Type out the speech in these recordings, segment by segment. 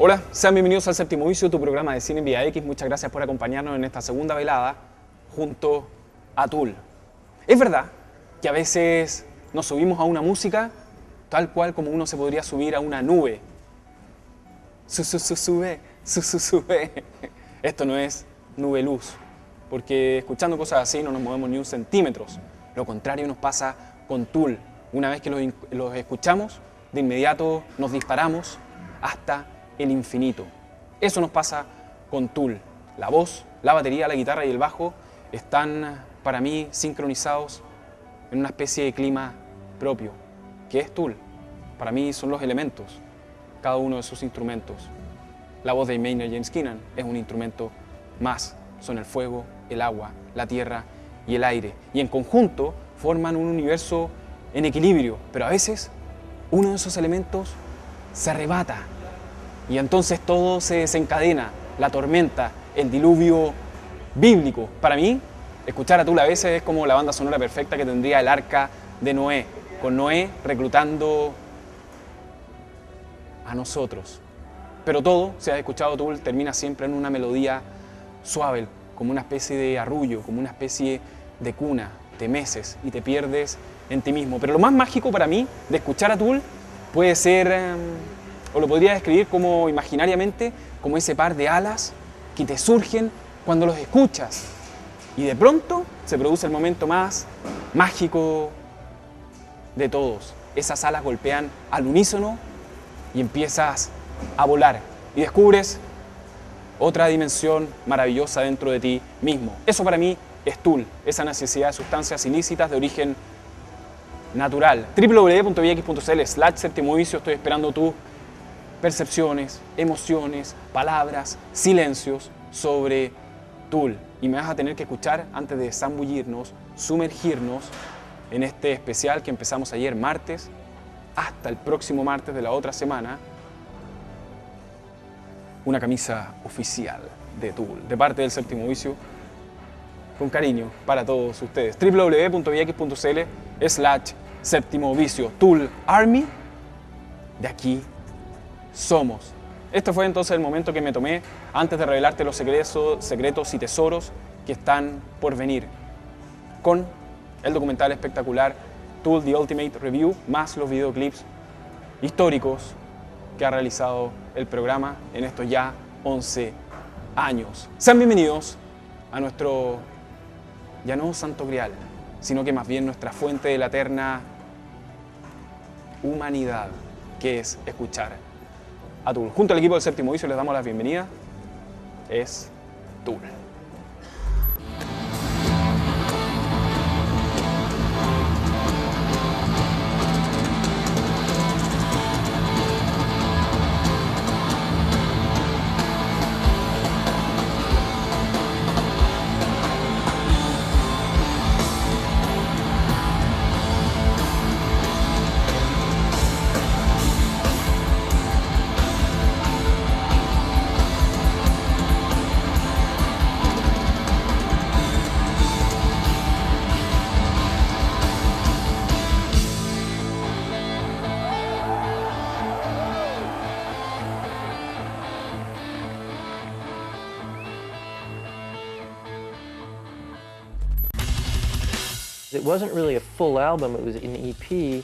Hola, sean bienvenidos al Séptimo Vicio, tu programa de cine en Vía X. Muchas gracias por acompañarnos en esta segunda velada junto a Tool. Es verdad que a veces nos subimos a una música tal cual como uno se podría subir a una nube. Sube. Esto no es nube luz, porque escuchando cosas así no nos movemos ni un centímetro. Lo contrario nos pasa con Tool. Una vez que los escuchamos, de inmediato nos disparamos hasta el infinito. Eso nos pasa con Tool. La voz, la batería, la guitarra y el bajo están para mí sincronizados en una especie de clima propio. ¿Qué es Tool? Para mí son los elementos, cada uno de sus instrumentos. La voz de Maynard James Keenan es un instrumento más. Son el fuego, el agua, la tierra y el aire. Y en conjunto forman un universo en equilibrio, pero a veces uno de esos elementos se arrebata y entonces todo se desencadena, la tormenta, el diluvio bíblico. Para mí, escuchar a Tool a veces es como la banda sonora perfecta que tendría el arca de Noé, con Noé reclutando a nosotros. Pero todo, si has escuchado Tool, termina siempre en una melodía suave, como una especie de arrullo, como una especie de cuna. Te meces y te pierdes en ti mismo. Pero lo más mágico para mí de escuchar a Tool puede ser, o lo podría describir como imaginariamente, como ese par de alas que te surgen cuando los escuchas. Y de pronto se produce el momento más mágico de todos. Esas alas golpean al unísono y empiezas a volar. Y descubres otra dimensión maravillosa dentro de ti mismo. Eso para mí es Tool, esa necesidad de sustancias ilícitas de origen natural. www.vx.cl/Séptimo Vicio. Estoy esperando tus percepciones, emociones, palabras, silencios sobre Tool. Y me vas a tener que escuchar antes de zambullirnos, sumergirnos en este especial que empezamos ayer martes hasta el próximo martes de la otra semana. Una camisa oficial de Tool, de parte del Séptimo Vicio, con cariño para todos ustedes. www.vx.cl/Séptimo Vicio. Tool Army, de aquí somos. Este fue entonces el momento que me tomé antes de revelarte los secretos y tesoros que están por venir, con el documental espectacular Tool The Ultimate Review, más los videoclips históricos que ha realizado el programa en estos ya 11 años. Sean bienvenidos a nuestro, ya no santo grial, sino que más bien nuestra fuente de la eterna humanidad, que es escuchar a Tool. Junto al equipo del Séptimo Vicio les damos la bienvenida. Es Tool. It wasn't really a full album, it was an EP,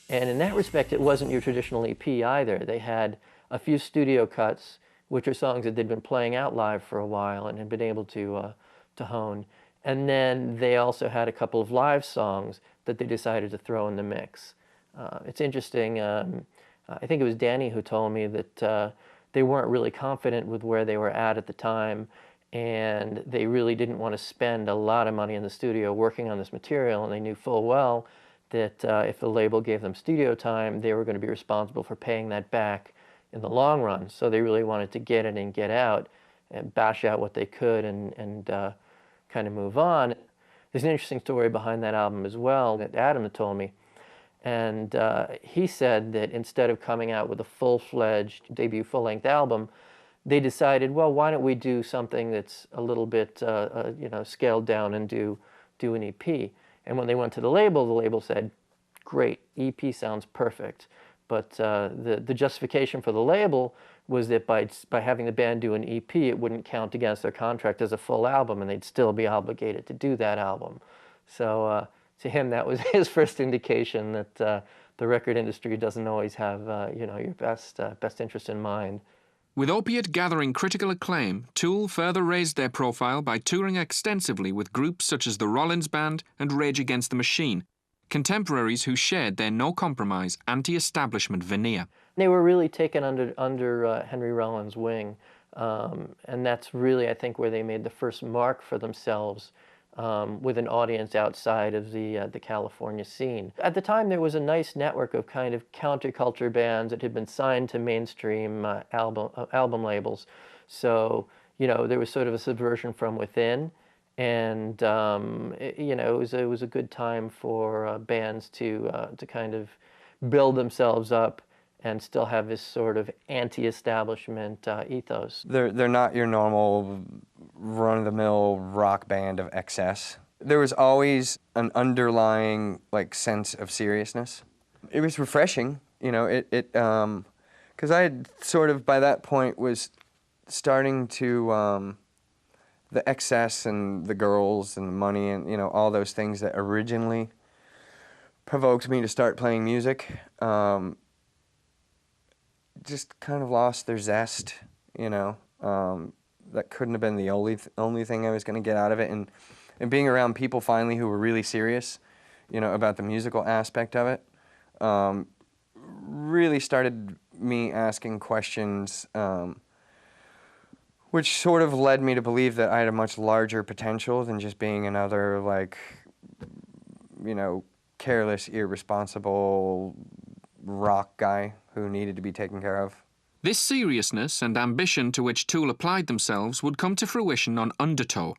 and in that respect it wasn't your traditional EP either. They had a few studio cuts, which are songs that they'd been playing out live for a while and had been able to hone. And then they also had a couple of live songs that they decided to throw in the mix. It's interesting, I think it was Danny who told me that they weren't really confident with where they were at the time, and they really didn't want to spend a lot of money in the studio working on this material, and they knew full well that if the label gave them studio time, they were going to be responsible for paying that back in the long run. So they really wanted to get in and get out and bash out what they could and kind of move on. There's an interesting story behind that album as well that Adam had told me. And he said that instead of coming out with a full-fledged debut full-length album, they decided, well, why don't we do something that's a little bit, scaled down and do an EP. And when they went to the label said, great, EP sounds perfect, But the justification for the label was that by having the band do an EP, it wouldn't count against their contract as a full album, and they'd still be obligated to do that album. So to him, that was his first indication that the record industry doesn't always have your best interest in mind. With Opiate gathering critical acclaim, Tool further raised their profile by touring extensively with groups such as the Rollins Band and Rage Against the Machine, contemporaries who shared their no-compromise, anti-establishment veneer. They were really taken under Henry Rollins' wing, and that's really, I think, where they made the first mark for themselves with an audience outside of the California scene. At the time, there was a nice network of kind of counterculture bands that had been signed to mainstream album labels. So, there was sort of a subversion from within, and it was a good time for bands to kind of build themselves up and still have this sort of anti-establishment ethos. They're not your normal run-of-the-mill rock band of excess. There was always an underlying sense of seriousness. It was refreshing, because I had sort of by that point was starting to the excess and the girls and the money and all those things that originally provoked me to start playing music. Just kind of lost their zest, that couldn't have been the only thing I was going to get out of it. And being around people finally who were really serious, about the musical aspect of it, really started me asking questions, which sort of led me to believe that I had a much larger potential than just being another, careless, irresponsible rock guy who needed to be taken care of. This seriousness and ambition to which Tool applied themselves would come to fruition on Undertow,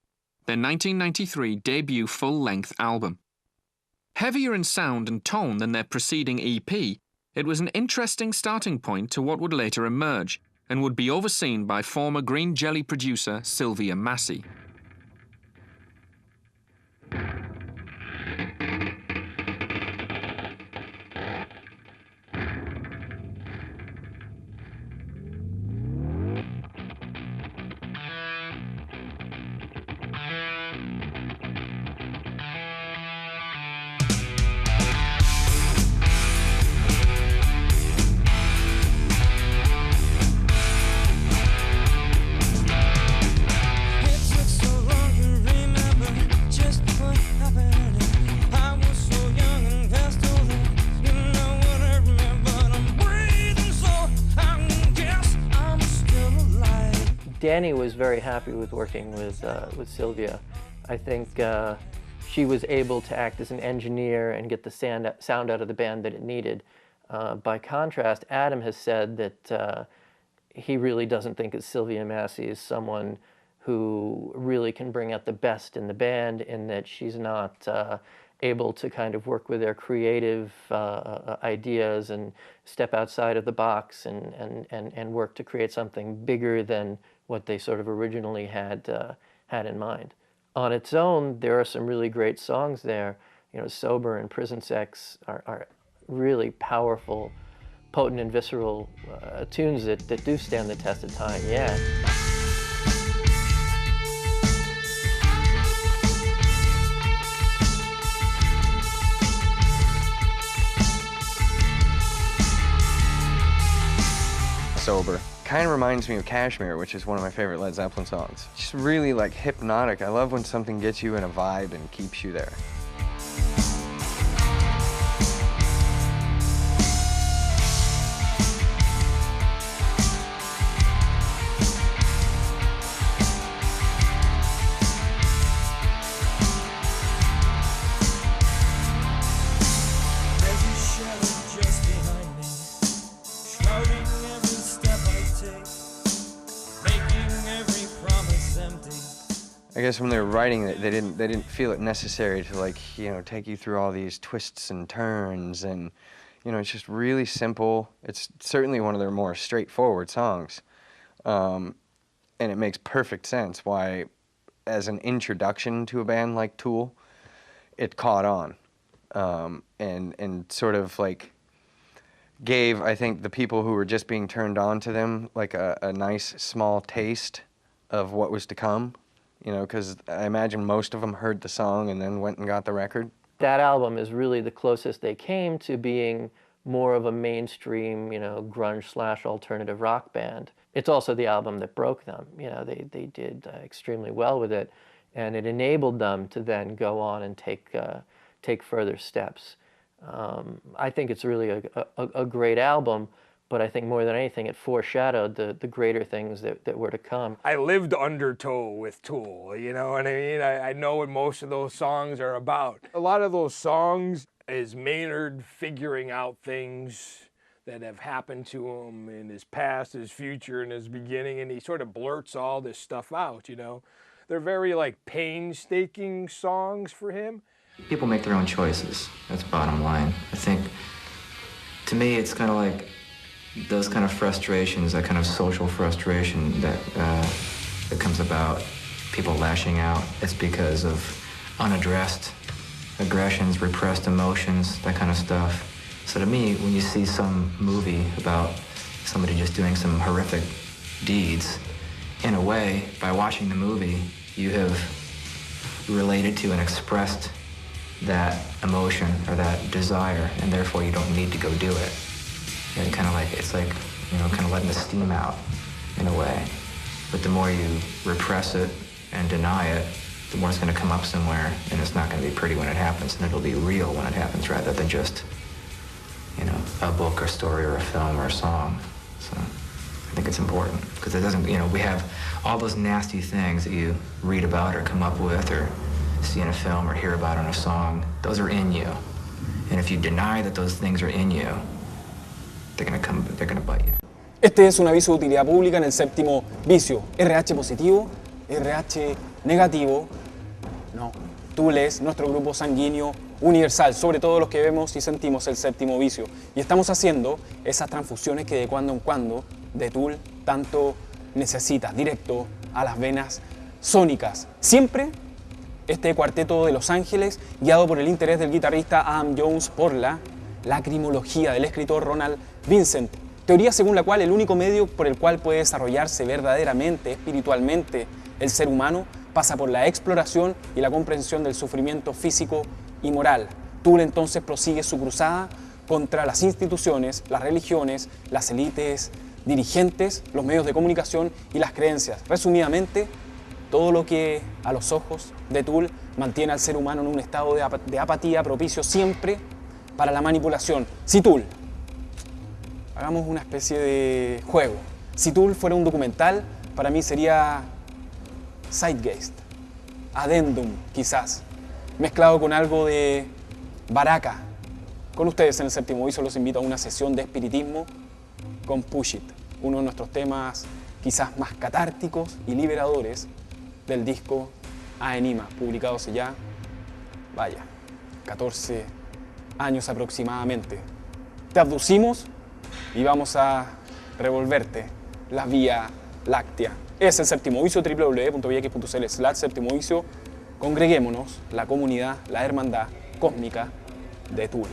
their 1993 debut full-length album. Heavier in sound and tone than their preceding EP, it was an interesting starting point to what would later emerge and would be overseen by former Green Jelly producer Sylvia Massey. Danny was very happy with working with Sylvia. I think she was able to act as an engineer and get the sound out of the band that it needed. By contrast, Adam has said that he really doesn't think that Sylvia Massey is someone who really can bring out the best in the band, and that she's not able to kind of work with their creative ideas and step outside of the box and work to create something bigger than what they sort of originally had in mind. On its own, there are some really great songs there. Sober and Prison Sex are really powerful, potent and visceral tunes that do stand the test of time, yeah. Sober kind of reminds me of Kashmir, which is one of my favorite Led Zeppelin songs. Just really hypnotic. I love when something gets you in a vibe and keeps you there. I guess when they were writing it, they didn't feel it necessary to take you through all these twists and turns, and it's just really simple. It's certainly one of their more straightforward songs, and it makes perfect sense why, as an introduction to a band like Tool, it caught on, and sort of gave, I think, the people who were just being turned on to them like a nice small taste of what was to come, you know, because I imagine most of them heard the song and then went and got the record. That album is really the closest they came to being more of a mainstream, you know, grunge/alternative rock band. It's also the album that broke them. You know, they did extremely well with it, and it enabled them to then go on and take further steps. I think it's really a great album, but I think more than anything, it foreshadowed the greater things that were to come. I lived undertow with Tool, you know what I mean? I know what most of those songs are about. A lot of those songs is Maynard figuring out things that have happened to him in his past, his future, and his beginning, and he sort of blurts all this stuff out, you know? They're very, like, painstaking songs for him. People make their own choices. That's bottom line. I think, to me, it's kind of like those kind of frustrations, that kind of social frustration that comes about, people lashing out. It's because of unaddressed aggressions, repressed emotions, that kind of stuff. So to me, when you see some movie about somebody just doing some horrific deeds, in a way, by watching the movie, you have related to and expressed that emotion or that desire, and therefore you don't need to go do it. You know, kind of like, it's like, you know, kind of letting the steam out in a way. But the more you repress it and deny it, the more it's going to come up somewhere, and it's not going to be pretty when it happens, and it'll be real when it happens, rather than just, you know, a book or story or a film or a song. So I think it's important, because it doesn't, you know, we have all those nasty things that you read about or come up with or see in a film or hear about in a song. Those are in you. And if you deny that those things are in you, they're gonna bite you. Este es un aviso de utilidad pública en el séptimo vicio. RH positivo, RH negativo. No, Tool es nuestro grupo sanguíneo universal, sobre todo los que vemos y sentimos el séptimo vicio. Y estamos haciendo esas transfusiones que de cuando en cuando de Tool tanto necesita, directo a las venas sónicas. Siempre este cuarteto de Los Ángeles, guiado por el interés del guitarrista Adam Jones por la lacrimología del escritor Ronald Vincent, teoría según la cual el único medio por el cual puede desarrollarse verdaderamente, espiritualmente, el ser humano pasa por la exploración y la comprensión del sufrimiento físico y moral. Tool entonces prosigue su cruzada contra las instituciones, las religiones, las élites dirigentes, los medios de comunicación y las creencias. Resumidamente, todo lo que a los ojos de Tool mantiene al ser humano en un estado de apatía propicio siempre para la manipulación. Si Tool, hagamos una especie de juego. Si Tool fuera un documental, para mí sería Zeitgeist, Addendum quizás, mezclado con algo de Baraka. Con ustedes en el séptimo vicio los invito a una sesión de espiritismo con Push It, uno de nuestros temas quizás más catárticos y liberadores del disco A Enima, publicado hace ya, 14 años aproximadamente. Te abducimos y vamos a revolverte la Vía Láctea. Es el séptimo vicio, www.vx.cl/séptimo vicio. Congreguémonos, la comunidad, la hermandad cósmica de Tool.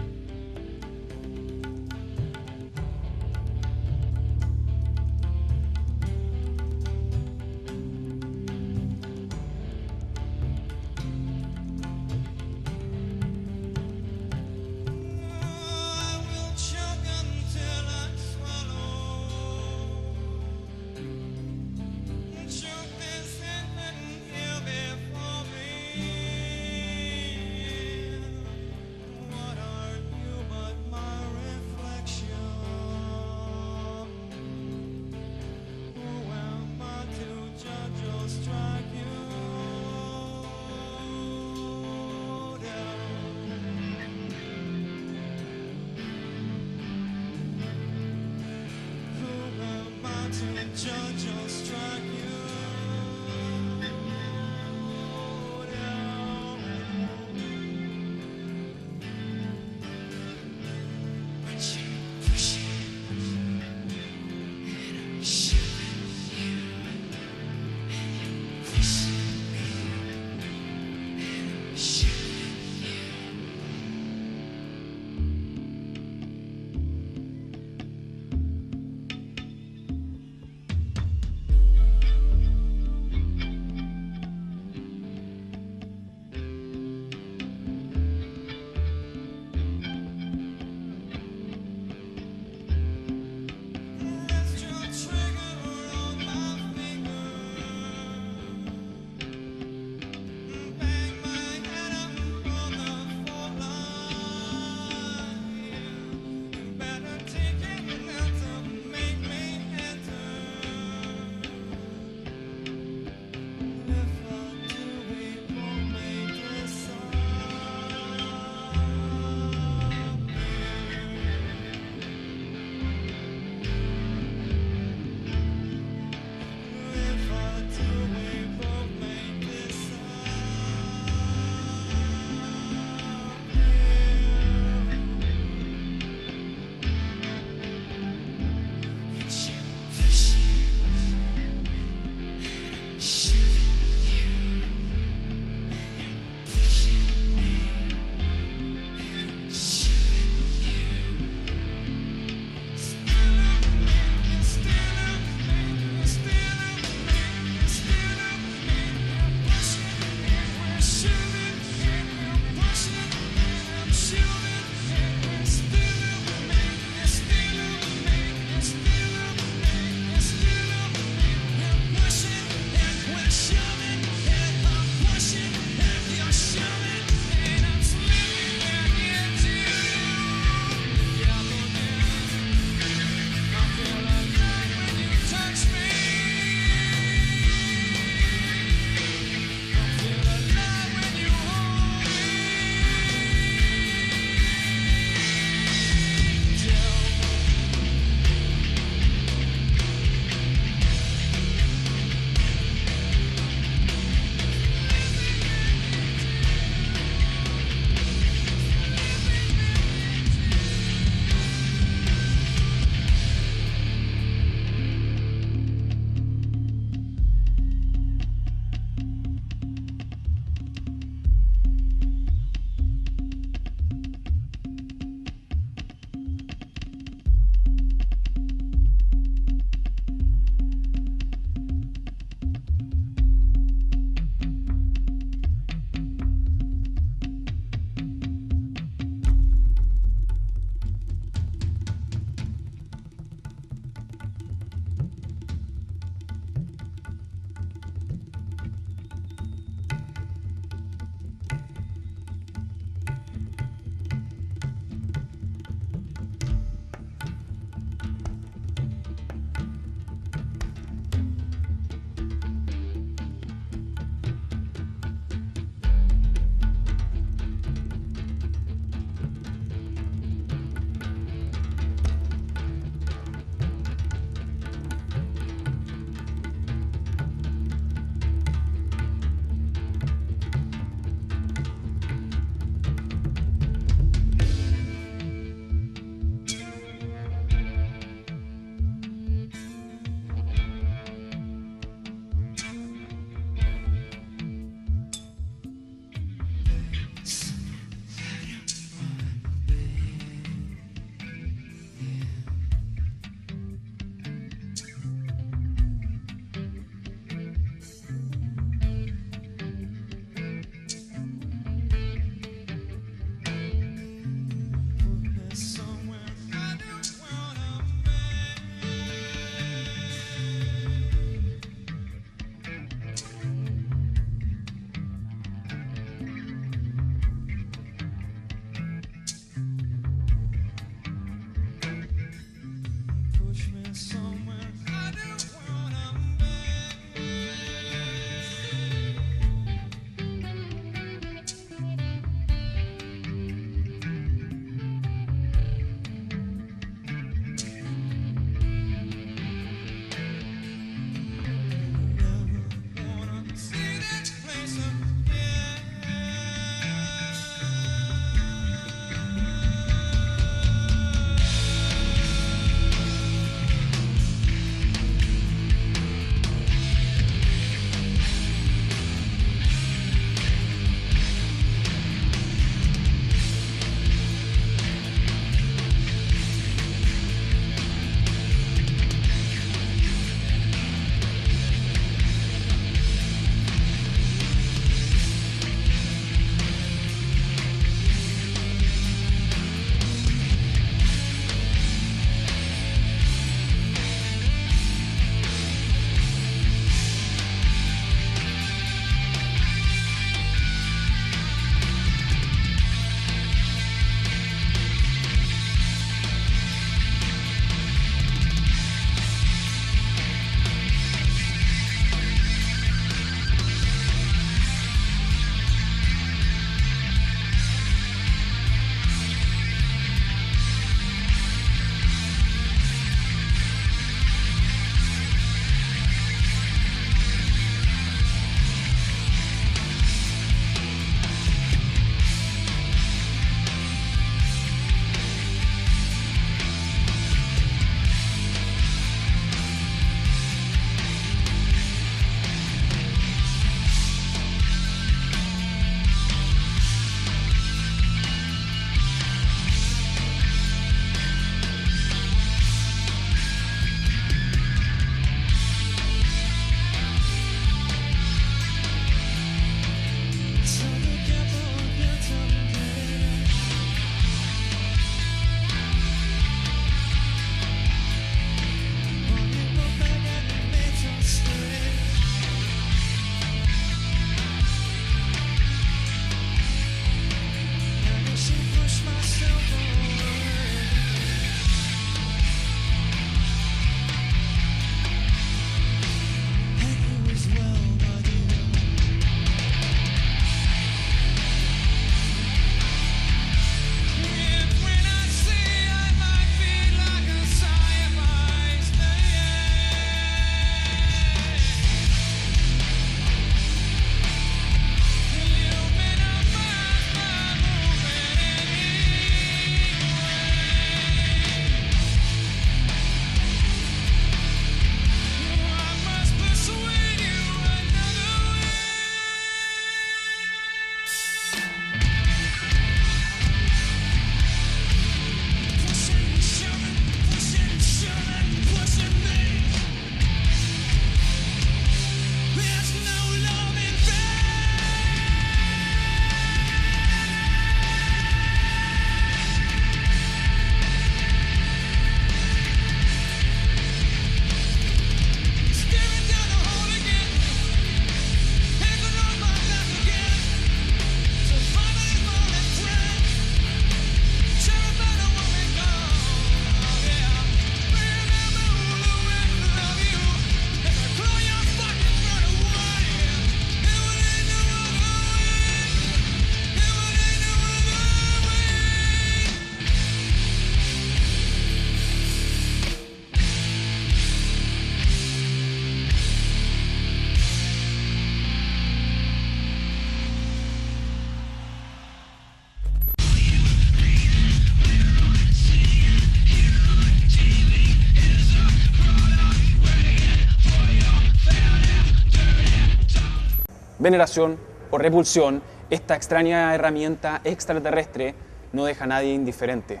veneración o repulsión, esta extraña herramienta extraterrestre no deja a nadie indiferente.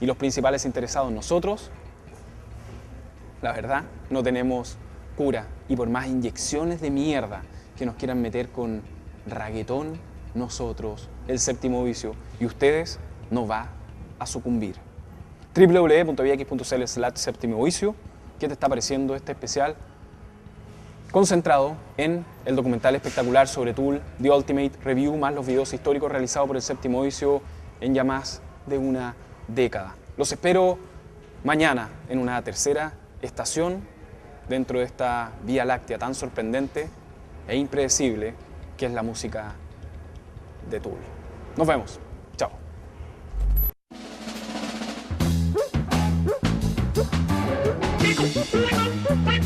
Y los principales interesados, nosotros, la verdad, no tenemos cura. Y por más inyecciones de mierda que nos quieran meter con reggaetón, nosotros, el séptimo vicio, y ustedes, no va a sucumbir. www.vx.cl/séptimo vicio. ¿Qué te está pareciendo este especial? Concentrado en el documental espectacular sobre Tool, The Ultimate Review, más los videos históricos realizados por el séptimo vicio en ya más de una década. Los espero mañana en una tercera estación dentro de esta Vía Láctea tan sorprendente e impredecible que es la música de Tool. Nos vemos. Chao. Thank you.